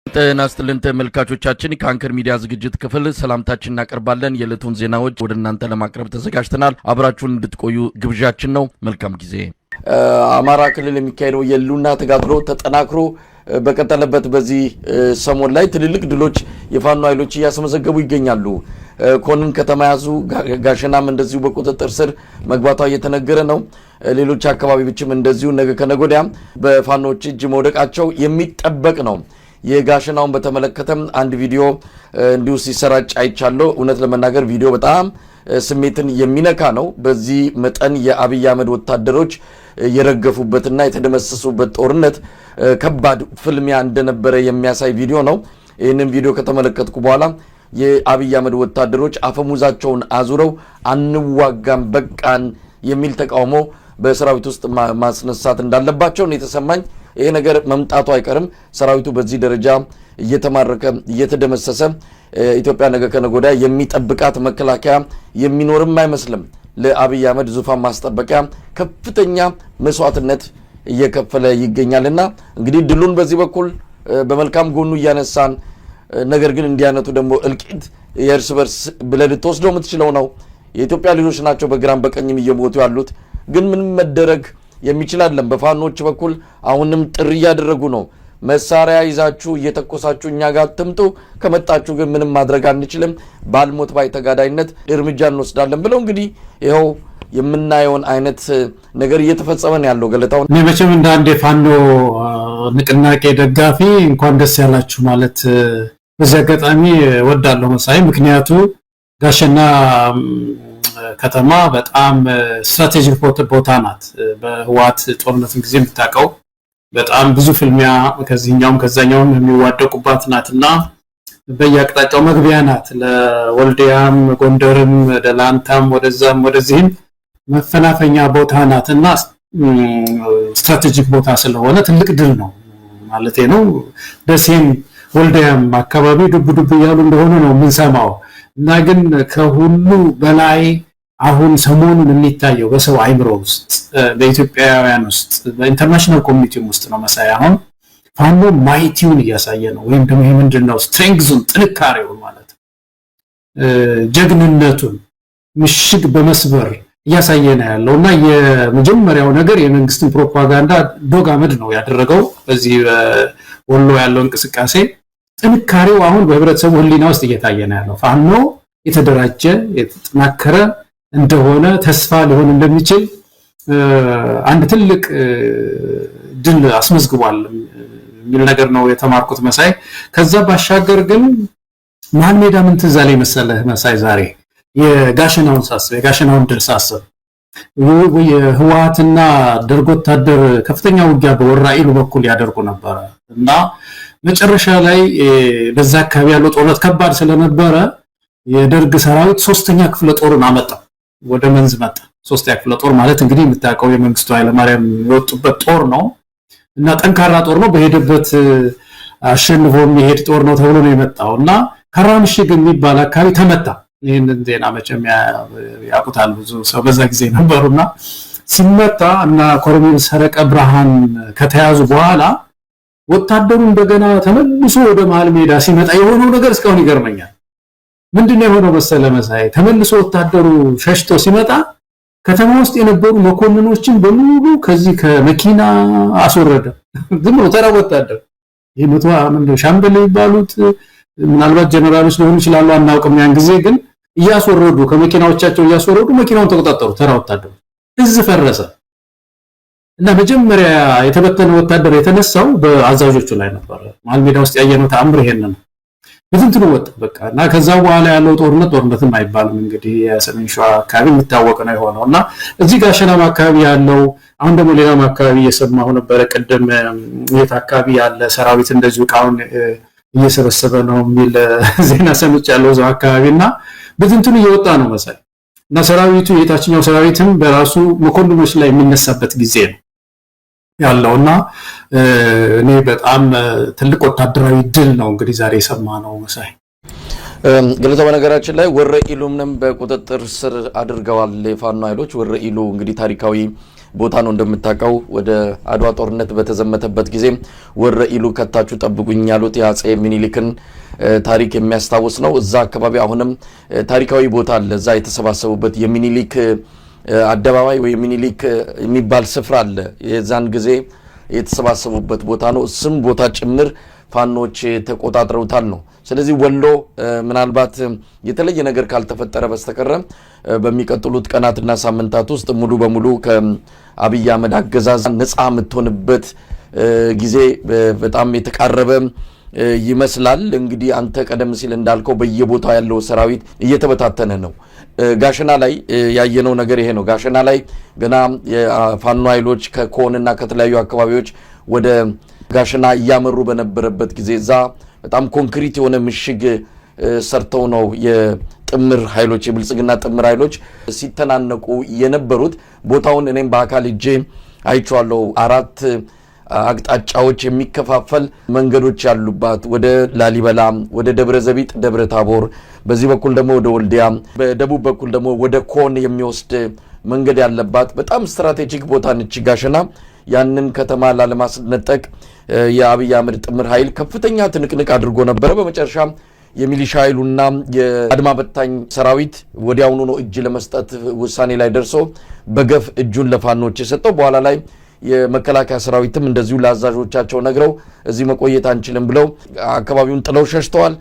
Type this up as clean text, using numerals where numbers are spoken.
ጤና ይስጥልን ተመልካቾቻችን ከአንከር ሚዲያ ዝግጅት ክፍል ሰላምታችንን እናቀርባለን። የዕለቱን ዜናዎች ወደ እናንተ ለማቅረብ ተዘጋጅተናል። አብራችሁን እንድትቆዩ ግብዣችን ነው። መልካም ጊዜ። አማራ ክልል የሚካሄደው የሉና ተጋድሎ ተጠናክሮ በቀጠለበት በዚህ ሰሞን ላይ ትልልቅ ድሎች የፋኖ ኃይሎች እያስመዘገቡ ይገኛሉ። ኮንን ከተማ ያዙ፣ ጋሸናም እንደዚሁ በቁጥጥር ስር መግባቷ እየተነገረ ነው። ሌሎች አካባቢዎችም እንደዚሁ ነገ ከነገ ወዲያ በፋኖች እጅ መውደቃቸው የሚጠበቅ ነው። የጋሸናውን በተመለከተ አንድ ቪዲዮ እንዲሁ ሲሰራጭ አይቻለሁ። እውነት ለመናገር ቪዲዮ በጣም ስሜትን የሚነካ ነው። በዚህ መጠን የአብይ አህመድ ወታደሮች የረገፉበትና የተደመሰሱበት ጦርነት ከባድ ፍልሚያ እንደነበረ የሚያሳይ ቪዲዮ ነው። ይህንን ቪዲዮ ከተመለከትኩ በኋላ የአብይ አህመድ ወታደሮች አፈሙዛቸውን አዙረው አንዋጋም በቃን የሚል ተቃውሞ በሰራዊት ውስጥ ማስነሳት እንዳለባቸው ነው የተሰማኝ። ይሄ ነገር መምጣቱ አይቀርም። ሰራዊቱ በዚህ ደረጃ እየተማረከ እየተደመሰሰ ኢትዮጵያ ነገ ከነገ ወዲያ የሚጠብቃት መከላከያ የሚኖርም አይመስልም። ለአብይ አህመድ ዙፋን ማስጠበቂያ ከፍተኛ መስዋዕትነት እየከፈለ ይገኛልና እንግዲህ ድሉን በዚህ በኩል በመልካም ጎኑ እያነሳን፣ ነገር ግን እንዲያነቱ ደግሞ እልቂት የእርስ በርስ ብለህ ልትወስደው የምትችለው ነው። የኢትዮጵያ ልጆች ናቸው በግራም በቀኝም እየሞቱ ያሉት። ግን ምንም መደረግ የሚችል አይደለም። በፋኖች በኩል አሁንም ጥሪ እያደረጉ ነው። መሳሪያ ይዛችሁ እየተኮሳችሁ እኛ ጋር አትምጡ፣ ከመጣችሁ ግን ምንም ማድረግ አንችልም፣ ባልሞት ባይ ተጋዳይነት እርምጃ እንወስዳለን ብለው እንግዲህ ይኸው የምናየውን አይነት ነገር እየተፈጸመ ነው ያለው። ገለታው እኔ መቼም እንደ አንድ የፋኖ ንቅናቄ ደጋፊ እንኳን ደስ ያላችሁ ማለት በዚህ አጋጣሚ ወዳለሁ መሳይ። ምክንያቱ ጋሸና ከተማ በጣም ስትራቴጂክ ቦታ ናት። በህዋት ጦርነት ጊዜ የምታውቀው በጣም ብዙ ፍልሚያ ከዚህኛውም ከዛኛውም የሚዋደቁባት ናትና በየአቅጣጫው መግቢያ ናት። ለወልዲያም፣ ጎንደርም፣ ደላንታም ወደዛም ወደዚህም መፈናፈኛ ቦታ ናትና ስትራቴጂክ ቦታ ስለሆነ ትልቅ ድል ነው ማለት ነው። ደሴም ወልዲያም አካባቢ ዱብ ዱብ እያሉ እንደሆነ ነው የምንሰማው። እና ግን ከሁሉ በላይ አሁን ሰሞኑን የሚታየው በሰው አይምሮ ውስጥ በኢትዮጵያውያን ውስጥ በኢንተርናሽናል ኮሚኒቲም ውስጥ ነው መሳይ አሁን ፋኖ ማይቲውን እያሳየ ነው። ወይም ደግሞ ይሄ ምንድነው ስትሬንግዙን ጥንካሬውን ማለት ጀግንነቱን ምሽግ በመስበር እያሳየ ነው ያለው። እና የመጀመሪያው ነገር የመንግስትን ፕሮፓጋንዳ ዶግ አመድ ነው ያደረገው። በዚህ ወሎ ያለው እንቅስቃሴ ጥንካሬው አሁን በህብረተሰቡ ህሊና ውስጥ እየታየ ነው ያለው። ፋኖ የተደራጀ የተጠናከረ እንደሆነ ተስፋ ሊሆን እንደሚችል አንድ ትልቅ ድል አስመዝግቧል የሚል ነገር ነው የተማርኩት መሳይ። ከዛ ባሻገር ግን መሀል ሜዳ ምን ትዝ አለኝ መሰለህ መሳይ፣ ዛሬ የጋሸናውን ሳስብ የጋሸናውን ድል ሳስብ የህወሓትና ደርግ ወታደር ከፍተኛ ውጊያ በወራኢሉ በኩል ያደርጉ ነበረ እና መጨረሻ ላይ በዛ አካባቢ ያለው ጦርነት ከባድ ስለነበረ የደርግ ሰራዊት ሶስተኛ ክፍለ ጦርን አመጣ፣ ወደ መንዝ መጣ። ሶስተኛ ክፍለ ጦር ማለት እንግዲህ የምታውቀው የመንግስቱ ኃይለማርያም የወጡበት ጦር ነው እና ጠንካራ ጦር ነው። በሄደበት አሸንፎ የሚሄድ ጦር ነው ተብሎ ነው የመጣው እና ካራምሽግ የሚባል አካባቢ ተመታ። ይህንን ዜና መቼም ያውቁታል ብዙ ሰው በዛ ጊዜ ነበሩና ሲመታ እና ኮሎኔል ሰረቀ ብርሃን ከተያዙ በኋላ ወታደሩ እንደገና ተመልሶ ወደ መሃል ሜዳ ሲመጣ የሆነው ነገር እስካሁን ይገርመኛል። ምንድነው የሆነው መሰለ መሳይ? ተመልሶ ወታደሩ ሸሽቶ ሲመጣ ከተማ ውስጥ የነበሩ መኮንኖችን በሙሉ ከዚህ ከመኪና አስወረደ። ዝም ብሎ ተራ ወታደር የመቶ ሻምበል የሚባሉት ምናልባት ጀነራሎች ሊሆኑ ይችላሉ አናውቅም። ያን ጊዜ ግን እያስወረዱ ከመኪናዎቻቸው እያስወረዱ መኪናውን ተቆጣጠሩ። ተራ ወታደሩ እዝ ፈረሰ እና መጀመሪያ የተበተነ ወታደር የተነሳው በአዛዦቹ ላይ ነበር። መሃል ሜዳ ውስጥ ያየነው ተአምር ይሄን ነው። በትንትኑ ወጣ በቃ። እና ከዛ በኋላ ያለው ጦርነትም አይባልም እንግዲህ የሰሜን ሸዋ አካባቢ የሚታወቅ ነው የሆነው። እና እዚህ ጋሸናም አካባቢ ያለው አሁን ደግሞ ሌላም አካባቢ እየሰማሁ ነበር ቅድም የት አካባቢ ያለ ሰራዊት እንደዚሁ ቃውን እየሰበሰበ ነው የሚል ዜና ሰምቻለሁ እዛው አካባቢና በትንትኑ እየወጣ ነው መሰለኝ። እና ሰራዊቱ የታችኛው ሰራዊትም በራሱ መኮንኖች ላይ የሚነሳበት ጊዜ ነው ያለውና እኔ በጣም ትልቅ ወታደራዊ ድል ነው እንግዲህ ዛሬ የሰማነው መሳይ። ገለታው በነገራችን ላይ ወረኢሉንም በቁጥጥር ስር አድርገዋል የፋኖ ኃይሎች። ወረኢሉ እንግዲህ ታሪካዊ ቦታ ነው። እንደምታውቀው ወደ አድዋ ጦርነት በተዘመተበት ጊዜ ወረኢሉ ከታችሁ ጠብቁኝ ያሉት የአጼ ሚኒሊክን ታሪክ የሚያስታውስ ነው። እዛ አካባቢ አሁንም ታሪካዊ ቦታ አለ። እዛ የተሰባሰቡበት የሚኒሊክ አደባባይ ወይ ሚኒሊክ የሚባል ስፍራ አለ። የዛን ጊዜ የተሰባሰቡበት ቦታ ነው። ስም ቦታ ጭምር ፋኖች ተቆጣጥረውታል ነው። ስለዚህ ወሎ ምናልባት የተለየ ነገር ካልተፈጠረ በስተቀር በሚቀጥሉት ቀናትና ሳምንታት ውስጥ ሙሉ በሙሉ ከአብይ አህመድ አገዛዝ ነፃ የምትሆንበት ጊዜ በጣም የተቃረበ ይመስላል። እንግዲህ አንተ ቀደም ሲል እንዳልከው በየቦታው ያለው ሰራዊት እየተበታተነ ነው። ጋሸና ላይ ያየነው ነገር ይሄ ነው። ጋሸና ላይ ገና የፋኖ ኃይሎች ከኮንና ከተለያዩ አካባቢዎች ወደ ጋሸና እያመሩ በነበረበት ጊዜ እዛ በጣም ኮንክሪት የሆነ ምሽግ ሰርተው ነው የጥምር ኃይሎች የብልጽግና ጥምር ኃይሎች ሲተናነቁ የነበሩት። ቦታውን እኔም በአካል እጄ አይቼዋለሁ። 4 አቅጣጫዎች የሚከፋፈል መንገዶች ያሉባት ወደ ላሊበላ፣ ወደ ደብረ ዘቢጥ፣ ደብረ ታቦር፣ በዚህ በኩል ደግሞ ወደ ወልዲያ፣ በደቡብ በኩል ደግሞ ወደ ኮን የሚወስድ መንገድ ያለባት በጣም ስትራቴጂክ ቦታ ነች ጋሸና። ያንን ከተማ ላለማስነጠቅ የአብይ አህመድ ጥምር ኃይል ከፍተኛ ትንቅንቅ አድርጎ ነበረ። በመጨረሻ የሚሊሻ ኃይሉና የአድማ በታኝ ሰራዊት ወዲያውኑ ነው እጅ ለመስጠት ውሳኔ ላይ ደርሶ በገፍ እጁን ለፋኖች የሰጠው። በኋላ ላይ የመከላከያ ሰራዊትም እንደዚሁ ለአዛዦቻቸው ነግረው እዚህ መቆየት አንችልም ብለው አካባቢውን ጥለው ሸሽተዋል።